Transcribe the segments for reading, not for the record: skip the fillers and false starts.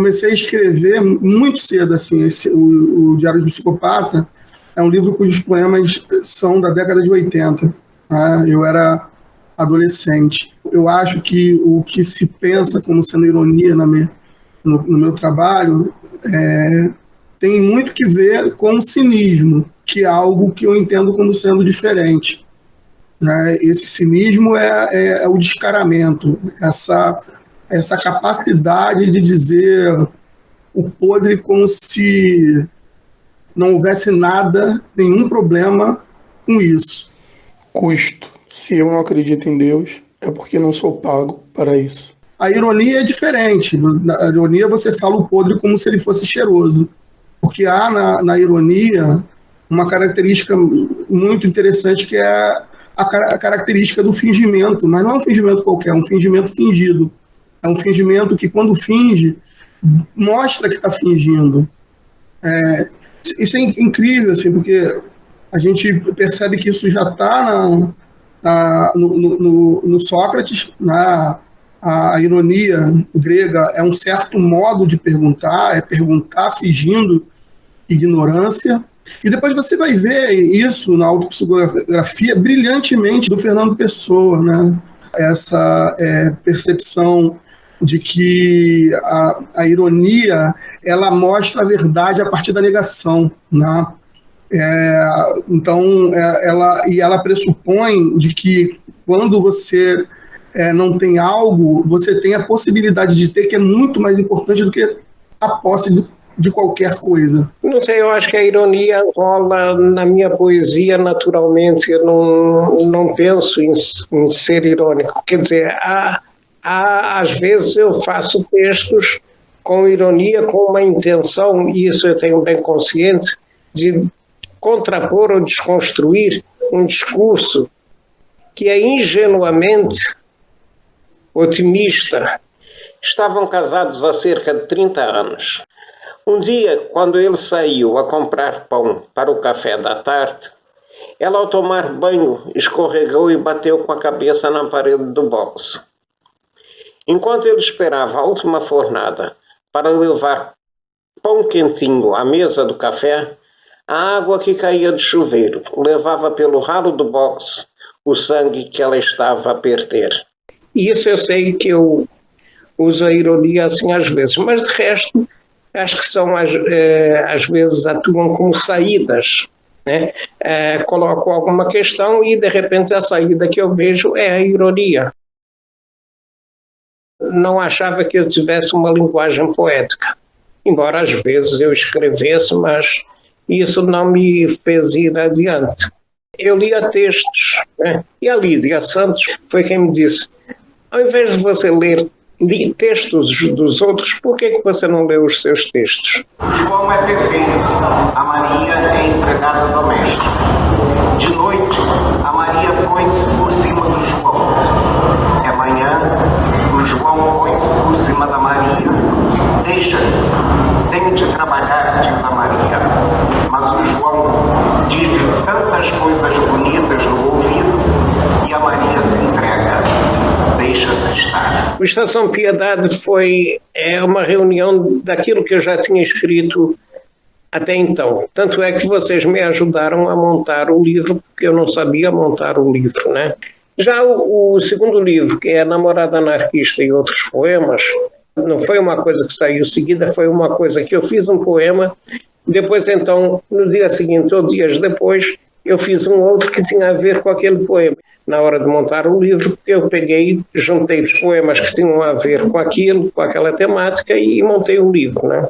comecei a escrever muito cedo, assim, o Diário do Psicopata é um livro cujos poemas são da década de 80. Né? Eu era adolescente. Eu acho que o que se pensa como sendo ironia no meu trabalho tem muito que ver com o cinismo, que é algo que eu entendo como sendo diferente. Né? Esse cinismo é o descaramento, essa capacidade de dizer o podre como se não houvesse nada, nenhum problema com isso. Custo. Se eu não acredito em Deus, é porque não sou pago para isso. A ironia é diferente. Na ironia você fala o podre como se ele fosse cheiroso. Porque há na ironia uma característica muito interessante que é a característica do fingimento. Mas não é um fingimento qualquer, é um fingimento fingido. É um fingimento que, quando finge, mostra que está fingindo. Isso é incrível, assim, porque a gente percebe que isso já está no Sócrates. A ironia grega é um certo modo de perguntar, é perguntar fingindo ignorância. E depois você vai ver isso na autopsicografia brilhantemente do Fernando Pessoa, né? Essa percepção de que a ironia ela mostra a verdade a partir da negação, né? Então, ela pressupõe de que quando você não tem algo, você tem a possibilidade de ter, que é muito mais importante do que a posse de qualquer coisa. Não sei, eu acho que a ironia rola na minha poesia naturalmente. Eu não penso em ser irônico. Quer dizer, às vezes eu faço textos com ironia, com uma intenção, e isso eu tenho bem consciente, de contrapor ou desconstruir um discurso que é ingenuamente otimista. Estavam casados há cerca de 30 anos. Um dia, quando ele saiu a comprar pão para o café da tarde, ela, ao tomar banho, escorregou e bateu com a cabeça na parede do boxe. Enquanto ele esperava a última fornada para levar pão quentinho à mesa do café, a água que caía do chuveiro levava pelo ralo do boxe o sangue que ela estava a perder. Isso eu sei que eu uso a ironia assim às vezes, mas de resto acho que são às vezes atuam como saídas, né? Coloco alguma questão e de repente a saída que eu vejo é a ironia. Não achava que eu tivesse uma linguagem poética, embora às vezes eu escrevesse, mas isso não me fez ir adiante. Eu lia textos, né? E a Lídia Santos foi quem me disse: ao invés de você ler textos dos outros, por que você não lê os seus textos? O João é perfeito, a Maria é empregada doméstica. De noite, a Maria põe-se por cima do João. É manhã, o João põe-se por cima da Maria. Deixa-me, tenho de trabalhar, diz a Maria. Mas o João diz-lhe tantas coisas bonitas no ouvido e a Maria se entrega. Deixa-se estar. O Estação Piedade foi uma reunião daquilo que eu já tinha escrito até então. Tanto é que vocês me ajudaram a montar o livro, porque eu não sabia montar o livro, né? Já o segundo livro, que é Namorada Anarquista e Outros Poemas, não foi uma coisa que saiu seguida, foi uma coisa que eu fiz um poema, depois então, no dia seguinte ou dias depois, eu fiz um outro que tinha a ver com aquele poema. Na hora de montar o livro, eu peguei, juntei os poemas que tinham a ver com aquilo, com aquela temática, e montei um livro, né?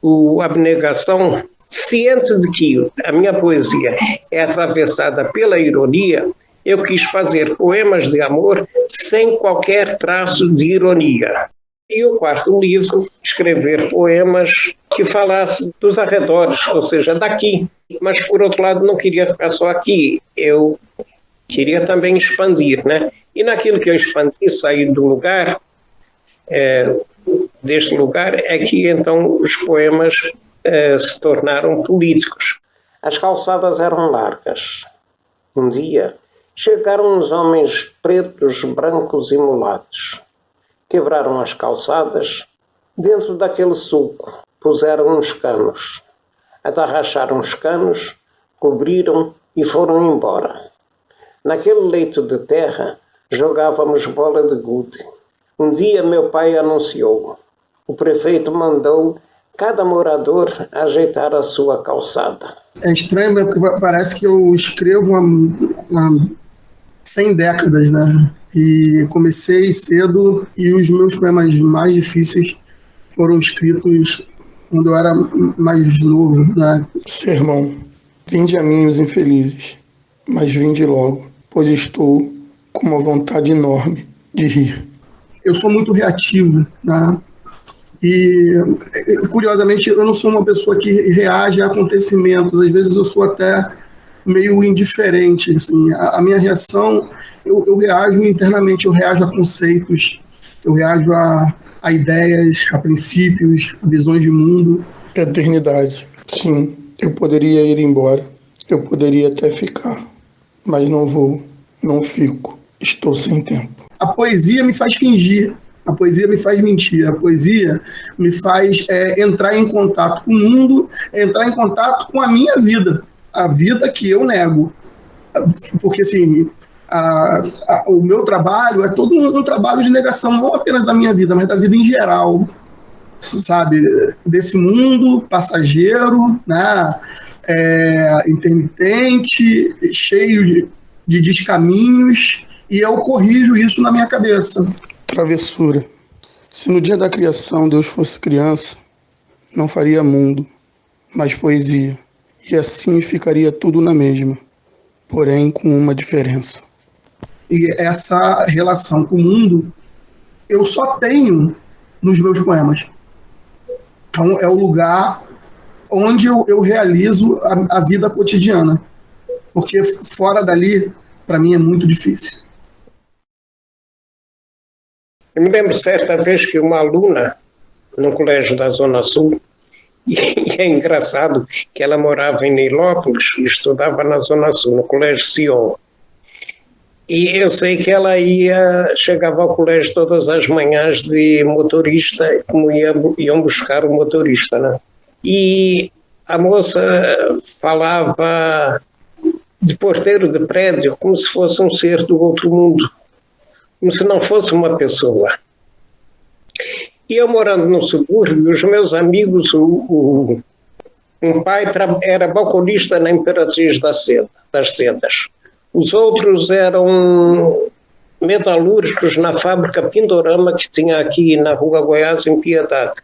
O Abnegação, ciente de que a minha poesia é atravessada pela ironia, eu quis fazer poemas de amor sem qualquer traço de ironia. E o quarto livro, escrever poemas que falassem dos arredores, ou seja, daqui. Mas, por outro lado, não queria ficar só aqui. Eu queria também expandir, né? E naquilo que eu expandi, sair do lugar, deste lugar, é que então os poemas se tornaram políticos. As calçadas eram largas. Um dia chegaram uns homens pretos, brancos e mulatos. Quebraram as calçadas Dentro daquele sulco puseram uns canos. Atarracharam os canos, cobriram e foram embora. Naquele leito de terra jogávamos bola de gude. Um dia meu pai anunciou. O prefeito mandou cada morador ajeitar a sua calçada. É estranho, né? Porque parece que eu escrevo há 100 décadas, né? E comecei cedo e os meus poemas mais difíceis foram escritos quando eu era mais novo, né? Sermão. Vinde a mim os infelizes, mas vinde logo, pois estou com uma vontade enorme de rir. Eu sou muito reativo, né? E, curiosamente, eu não sou uma pessoa que reage a acontecimentos. Às vezes eu sou até meio indiferente. Assim. A minha reação, eu reajo internamente, eu reajo a conceitos, eu reajo a ideias, a princípios, a visões de mundo. Eternidade. Sim, eu poderia ir embora, eu poderia até ficar, mas não vou, não fico, estou sem tempo. A poesia me faz fingir. A poesia me faz mentir, a poesia me faz entrar em contato com o mundo, entrar em contato com a minha vida, a vida que eu nego. Porque, assim, o meu trabalho é todo um trabalho de negação, não apenas da minha vida, mas da vida em geral, sabe? Desse mundo passageiro, né? Intermitente, cheio de descaminhos, e eu corrijo isso na minha cabeça. Travessura. Se no dia da criação Deus fosse criança, não faria mundo, mas poesia. E assim ficaria tudo na mesma, porém com uma diferença. E essa relação com o mundo eu só tenho nos meus poemas. Então é o lugar onde eu realizo a vida cotidiana. Porque fora dali, para mim, é muito difícil. Eu me lembro certa vez que uma aluna, no colégio da Zona Sul, e é engraçado que ela morava em Nilópolis e estudava na Zona Sul, no colégio Sion. E eu sei que ela chegava ao colégio todas as manhãs de motorista, como iam buscar o motorista, né? E a moça falava de porteiro de prédio como se fosse um ser do outro mundo, como se não fosse uma pessoa. E eu morando no subúrbio, os meus amigos, um pai era balconista na Imperatriz das Sedas. Os outros eram metalúrgicos na fábrica Pindorama, que tinha aqui na Rua Goiás, em Piedade.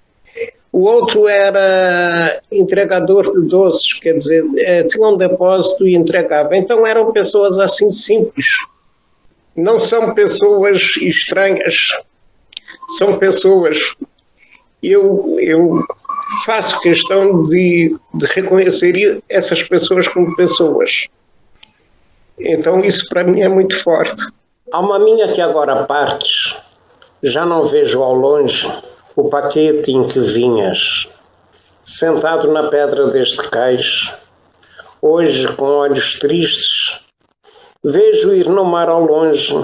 O outro era entregador de doces, quer dizer, tinha um depósito e entregava. Então eram pessoas assim simples. Não são pessoas estranhas, são pessoas. Eu faço questão de reconhecer essas pessoas como pessoas. Então isso para mim é muito forte. Alma minha que agora partes, já não vejo ao longe o paquete em que vinhas, sentado na pedra deste cais, hoje com olhos tristes, vejo ir no mar ao longe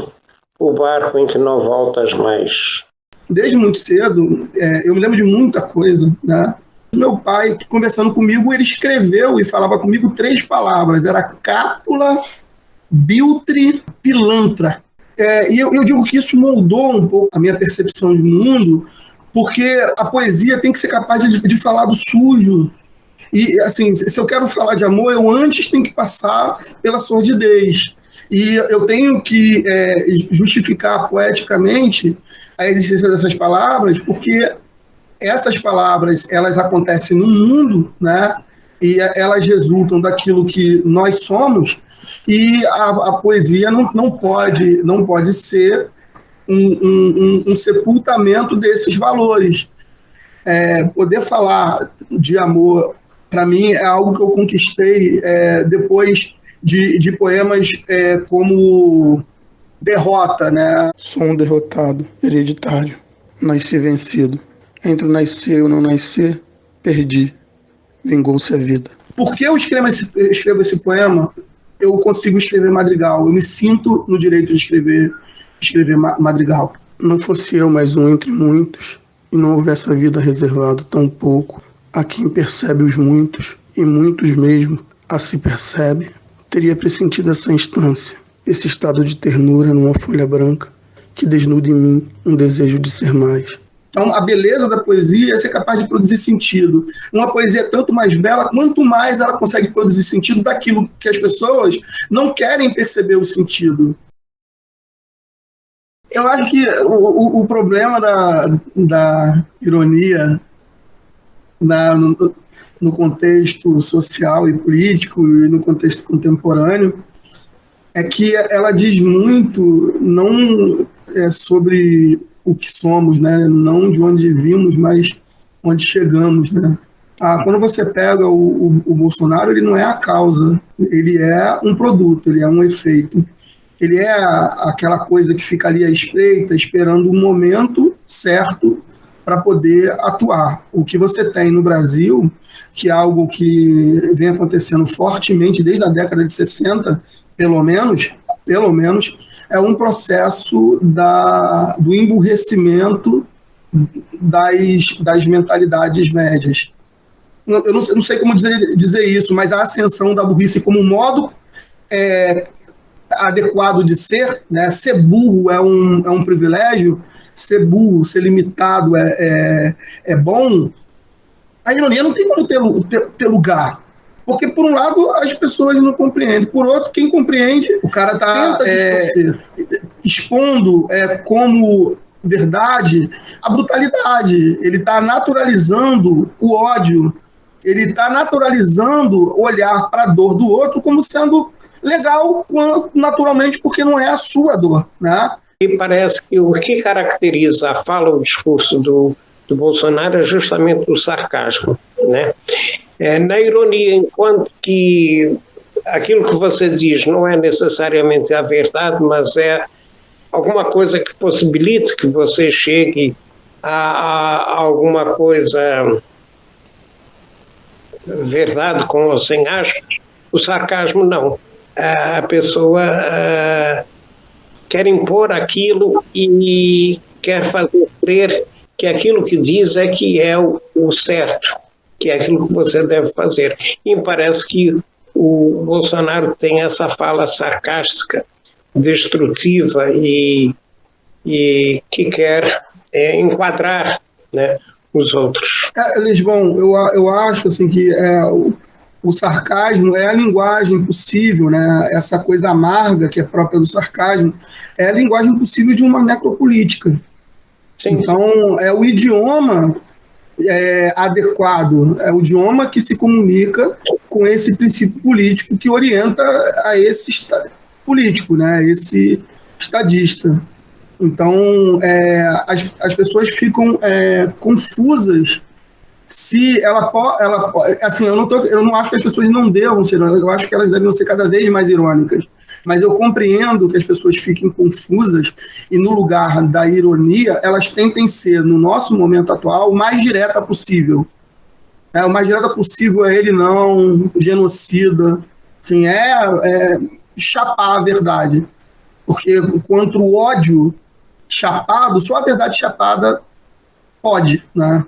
o barco em que não voltas mais. Desde muito cedo, eu me lembro de muita coisa, né? Meu pai, conversando comigo, ele escreveu e falava comigo 3 palavras. Era cápula, biltre, pilantra. E eu digo que isso moldou um pouco a minha percepção de mundo, porque a poesia tem que ser capaz de falar do sujo. E, assim, se eu quero falar de amor, eu antes tenho que passar pela sordidez. E eu tenho que justificar poeticamente a existência dessas palavras, porque essas palavras, elas acontecem no mundo, né? E elas resultam daquilo que nós somos, e a poesia não pode ser um sepultamento desses valores. Poder falar de amor, para mim, é algo que eu conquistei depois de poemas como Derrota, né? Sou um derrotado, hereditário, nasci vencido. Entre o nascer e o não nascer, perdi, vingou-se a vida. Por que eu escrevo esse poema? Eu consigo escrever madrigal. Eu me sinto no direito de escrever madrigal. Não fosse eu mais um entre muitos, e não houvesse a vida reservado tão pouco a quem percebe os muitos, e muitos mesmo a se percebe, teria pressentido essa instância, esse estado de ternura numa folha branca que desnuda em mim um desejo de ser mais. Então, a beleza da poesia é ser capaz de produzir sentido. Uma poesia é tanto mais bela, quanto mais ela consegue produzir sentido daquilo que as pessoas não querem perceber o sentido. Eu acho que o problema da ironia no contexto social e político e no contexto contemporâneo é que ela diz muito não sobre o que somos, né? Não de onde vimos, mas onde chegamos, né? Quando você pega o Bolsonaro, ele não é a causa, ele é um produto, ele é um efeito. Ele é aquela coisa que fica ali à espreita, esperando um momento certo para poder atuar. O que você tem no Brasil, que é algo que vem acontecendo fortemente desde a década de 60, pelo menos, é um processo do emburrecimento das mentalidades médias. Eu não sei como dizer isso, mas a ascensão da burrice como um modo adequado de ser, né? Ser burro é um privilégio, ser burro, ser limitado é bom. A ironia não tem como ter lugar. Porque, por um lado, as pessoas não compreendem. Por outro, quem compreende, o cara está expondo como verdade a brutalidade. Ele está naturalizando o ódio. Ele está naturalizando olhar para a dor do outro como sendo legal, naturalmente, porque não é a sua dor, né? E parece que o que caracteriza a fala, o discurso do Bolsonaro é justamente o sarcasmo, né? Na ironia, enquanto que aquilo que você diz não é necessariamente a verdade, mas é alguma coisa que possibilite que você chegue a alguma coisa, verdade com ou sem aspas, o sarcasmo não. A pessoa quer impor aquilo e quer fazer crer que aquilo que diz é que é o certo, que é aquilo que você deve fazer. E me parece que o Bolsonaro tem essa fala sarcástica, destrutiva e que quer enquadrar, né, os outros. Lisbon, eu acho assim, que o sarcasmo é a linguagem possível, né? Essa coisa amarga que é própria do sarcasmo é a linguagem possível de uma necropolítica. Sim. Então, é o idioma adequado, é o idioma que se comunica com esse princípio político que orienta a esse político, né? Esse estadista. Então, as pessoas ficam confusas se ela assim, eu não acho que as pessoas não devam ser irônicas, eu acho que elas devem ser cada vez mais irônicas, mas eu compreendo que as pessoas fiquem confusas e no lugar da ironia, elas tentem ser, no nosso momento atual, o mais direta possível. O mais direta possível é ele não genocida, assim, chapar a verdade, porque contra o ódio chapado, só a verdade chapada pode, né?